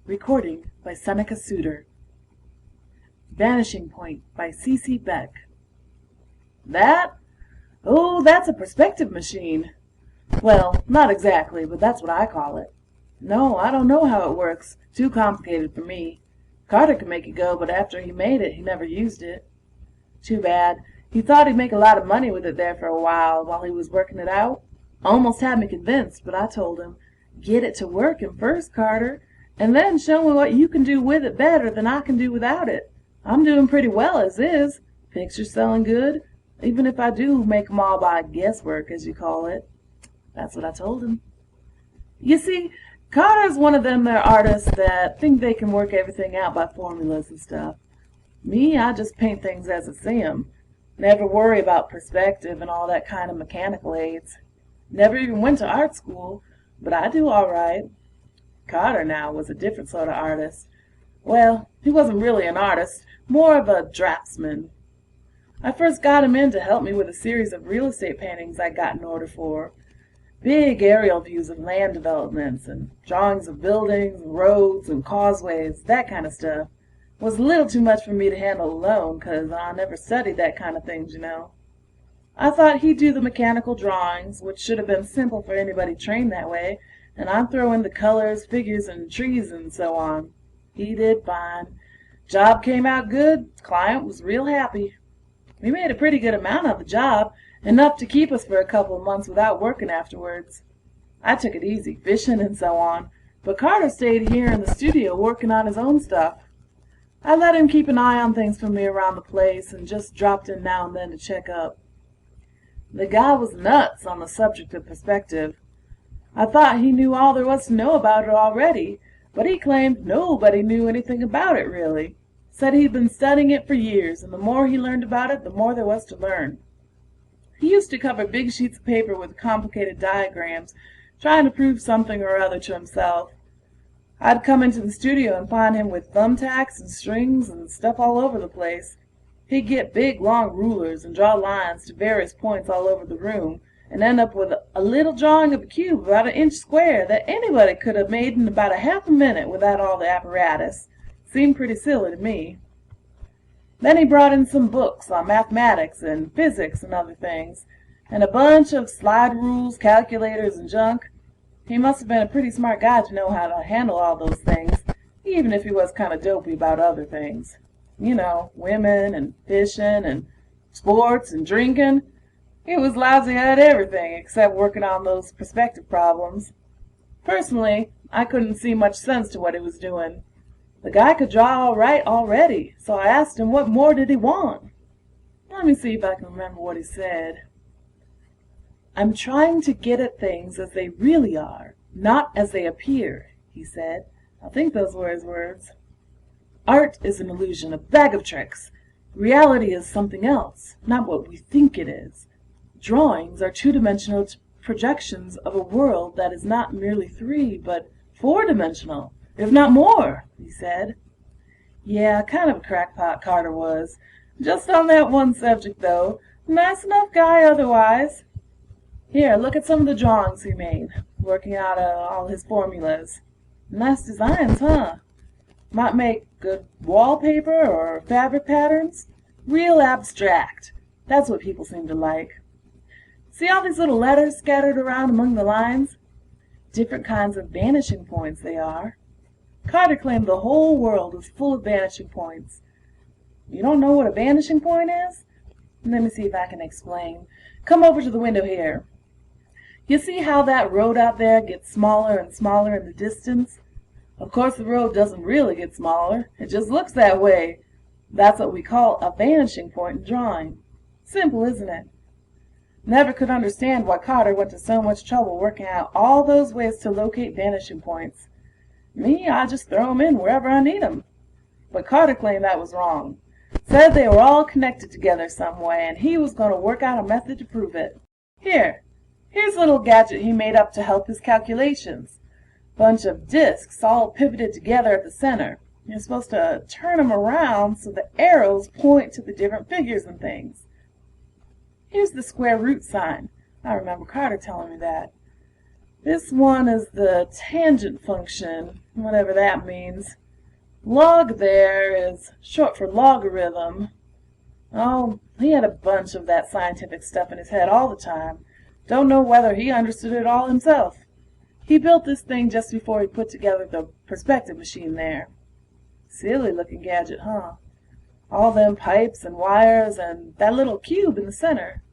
Recording by Seneca Suter. Vanishing Point by C. Beck. That? Oh, that's a perspective machine. Well, not exactly, but that's what I call it. No, I don't know how it works. Too complicated for me. Carter could make it go, but after he made it, he never used it. Too bad. He thought he'd make a lot of money with it there for a while he was working it out. Almost had me convinced, but I told him, "Get it to working first, Carter, and then show me what you can do with it better than I can do without it. I'm doing pretty well as is. Pictures selling good, even if I do make 'em all by guesswork, as you call it." That's what I told him. You see, Carter's one of them there artists that think they can work everything out by formulas and stuff. Me, I just paint things as I see 'em. Never worry about perspective and all that kind of mechanical aids. Never even went to art school, but I do all right. Carter, now, was a different sort of artist. Well, he wasn't really an artist, more of a draftsman. I first got him in to help me with a series of real estate paintings I got in order for. Big aerial views of land developments and drawings of buildings and roads and causeways, that kind of stuff. Was a little too much for me to handle alone, 'cause I never studied that kind of things, you know. I thought he'd do the mechanical drawings, which should have been simple for anybody trained that way, and I'd throw in the colors, figures, and trees and so on. He did fine. Job came out good. Client was real happy. We made a pretty good amount of the job, enough to keep us for a couple of months without working afterwards. I took it easy, fishing and so on, but Carter stayed here in the studio working on his own stuff. I let him keep an eye on things for me around the place and just dropped in now and then to check up. The guy was nuts on the subject of perspective. I thought he knew all there was to know about it already, but he claimed nobody knew anything about it, really. Said he'd been studying it for years, and the more he learned about it, the more there was to learn. He used to cover big sheets of paper with complicated diagrams, trying to prove something or other to himself. I'd come into the studio and find him with thumbtacks and strings and stuff all over the place. He'd get big, long rulers and draw lines to various points all over the room, and end up with a little drawing of a cube about an inch square that anybody could have made in about a half a minute without all the apparatus. Seemed pretty silly to me. Then he brought in some books on mathematics and physics and other things, and a bunch of slide rules, calculators, and junk. He must have been a pretty smart guy to know how to handle all those things, even if he was kind of dopey about other things. You know, women and fishing and sports and drinking. He was lousy at everything except working on those perspective problems. Personally, I couldn't see much sense to what he was doing. The guy could draw all right already, so I asked him what more did he want. Let me see if I can remember what he said. "I'm trying to get at things as they really are, not as they appear," he said. I think those were his words. "Art is an illusion, a bag of tricks. Reality is something else, not what we think it is. Drawings are two-dimensional projections of a world that is not merely three, but four-dimensional, if not more," he said. Yeah, kind of a crackpot, Carter was. Just on that one subject, though. Nice enough guy otherwise. Here, look at some of the drawings he made, working out all his formulas. Nice designs, huh? Might make good wallpaper or fabric patterns. Real abstract. That's what people seem to like. See all these little letters scattered around among the lines? Different kinds of vanishing points they are. Carter claimed the whole world was full of vanishing points. You don't know what a vanishing point is? Let me see if I can explain. Come over to the window here. You see how that road out there gets smaller and smaller in the distance? Of course the road doesn't really get smaller. It just looks that way. That's what we call a vanishing point in drawing. Simple, isn't it? Never could understand why Carter went to so much trouble working out all those ways to locate vanishing points. Me, I just throw 'em in wherever I need 'em. But Carter claimed that was wrong. Said they were all connected together some way, and he was going to work out a method to prove it. Here's a little gadget he made up to help his calculations. Bunch of discs all pivoted together at the center. You're supposed to turn 'em around so the arrows point to the different figures and things. Here's the square root sign. I remember Carter telling me that. This one is the tangent function, whatever that means. Log there is short for logarithm. Oh, he had a bunch of that scientific stuff in his head all the time. Don't know whether he understood it all himself. He built this thing just before he put together the perspective machine there. Silly looking gadget, huh? All them pipes and wires and that little cube in the center.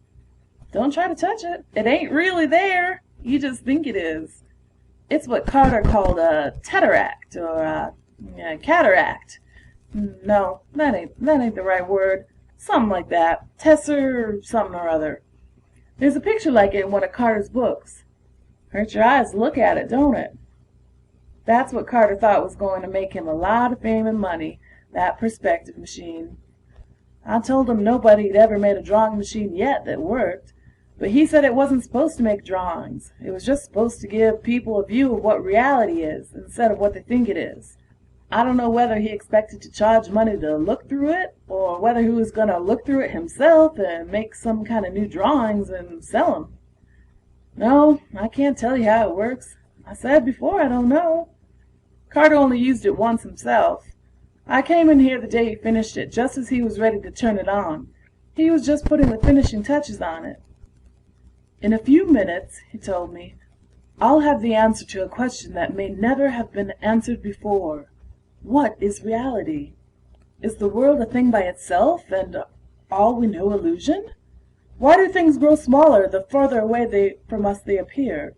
Don't try to touch it. It ain't really there. You just think it is. It's what Carter called a teteract or a cataract. No, that ain't the right word. Something like that. Tesser something or other. There's a picture like it in one of Carter's books. Hurts your eyes to look at it, don't it? That's what Carter thought was going to make him a lot of fame and money, that perspective machine. I told him nobody'd ever made a drawing machine yet that worked, but he said it wasn't supposed to make drawings. It was just supposed to give people a view of what reality is instead of what they think it is. I don't know whether he expected to charge money to look through it, or whether he was going to look through it himself and make some kind of new drawings and sell them. No, I can't tell you how it works. I said before I don't know. Carter only used it once himself. I came in here the day he finished it, just as he was ready to turn it on. He was just putting the finishing touches on it. In a few minutes, he told me, I'll have the answer to a question that may never have been answered before. What is reality? Is the world a thing by itself, and all we know illusion? Why do things grow smaller the farther away from us they appear?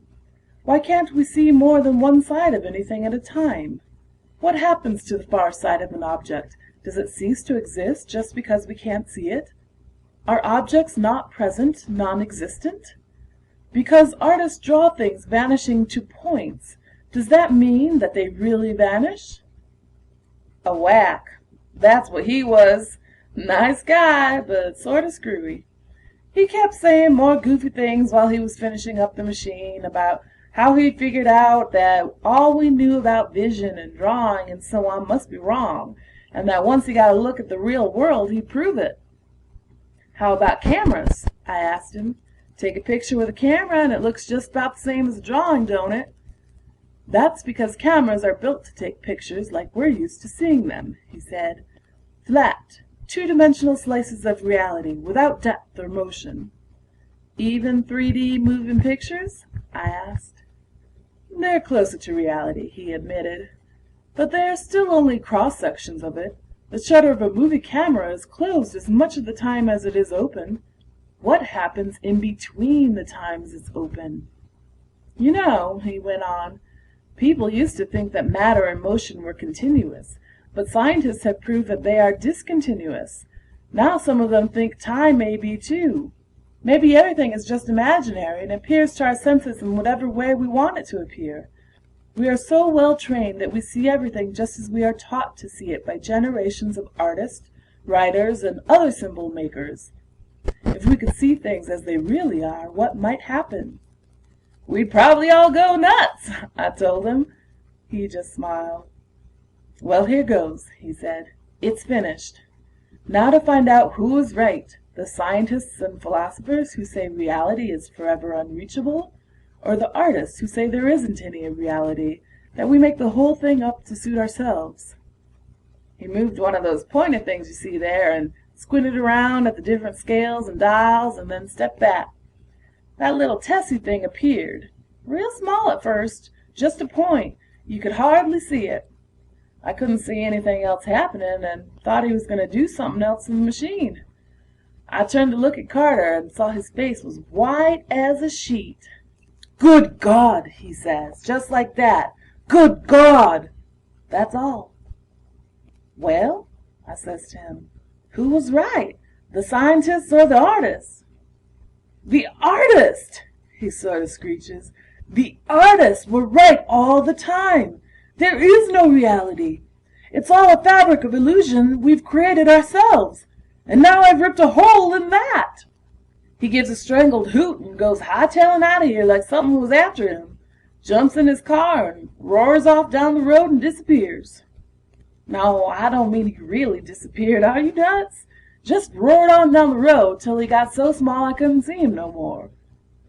Why can't we see more than one side of anything at a time? What happens to the far side of an object? Does it cease to exist just because we can't see it? Are objects not present, non-existent? Because artists draw things vanishing to points, does that mean that they really vanish? A whack. That's what he was. Nice guy, but sort of screwy. He kept saying more goofy things while he was finishing up the machine about how he'd figured out that all we knew about vision and drawing and so on must be wrong, and that once he got a look at the real world, he'd prove it. How about cameras? I asked him. Take a picture with a camera and it looks just about the same as a drawing, don't it? That's because cameras are built to take pictures like we're used to seeing them, he said. Flat, two-dimensional slices of reality without depth or motion. Even 3D moving pictures? I asked. They're closer to reality, he admitted. But they're still only cross-sections of it. The shutter of a movie camera is closed as much of the time as it is open. What happens in between the times it's open? You know, he went on, people used to think that matter and motion were continuous, but scientists have proved that they are discontinuous. Now some of them think time may be too. Maybe everything is just imaginary and appears to our senses in whatever way we want it to appear. We are so well trained that we see everything just as we are taught to see it by generations of artists, writers, and other symbol makers. If we could see things as they really are, what might happen? We'd probably all go nuts, I told him. He just smiled. Well, here goes, he said. It's finished. Now to find out who is right, the scientists and philosophers who say reality is forever unreachable, or the artists who say there isn't any reality, that we make the whole thing up to suit ourselves. He moved one of those pointer things you see there and squinted around at the different scales and dials and then stepped back. That little Tessie thing appeared. Real small at first, just a point. You could hardly see it. I couldn't see anything else happening and thought he was going to do something else in the machine. I turned to look at Carter and saw his face was white as a sheet. Good God, he says, just like that. Good God! That's all. Well, I says to him, who was right, the scientists or the artists? The artist, he sort of screeches. The artists were right all the time. There is no reality. It's all a fabric of illusion we've created ourselves. And now I've ripped a hole in that. He gives a strangled hoot and goes hightailing out of here like something was after him, jumps in his car and roars off down the road and disappears. No, I don't mean he really disappeared, are you nuts? Just roared on down the road till he got so small I couldn't see him no more.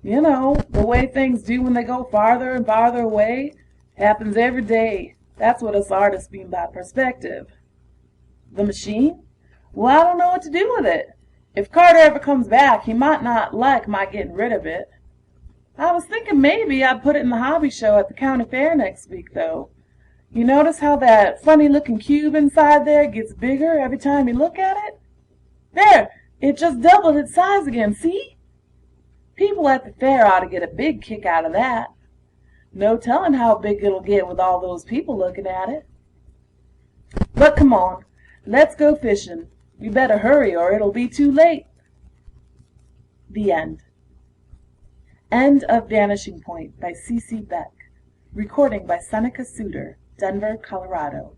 You know, the way things do when they go farther and farther away. Happens every day. That's what us artists mean by perspective. The machine? Well, I don't know what to do with it. If Carter ever comes back, he might not like my getting rid of it. I was thinking maybe I'd put it in the hobby show at the county fair next week, though. You notice how that funny-looking cube inside there gets bigger every time you look at it? There! It just doubled its size again, see? People at the fair ought to get a big kick out of that. No telling how big it'll get with all those people looking at it. But come on, let's go fishing. We better hurry or it'll be too late. The End. End of Vanishing Point by C.C. Beck. Recording by Seneca Suter, Denver, Colorado.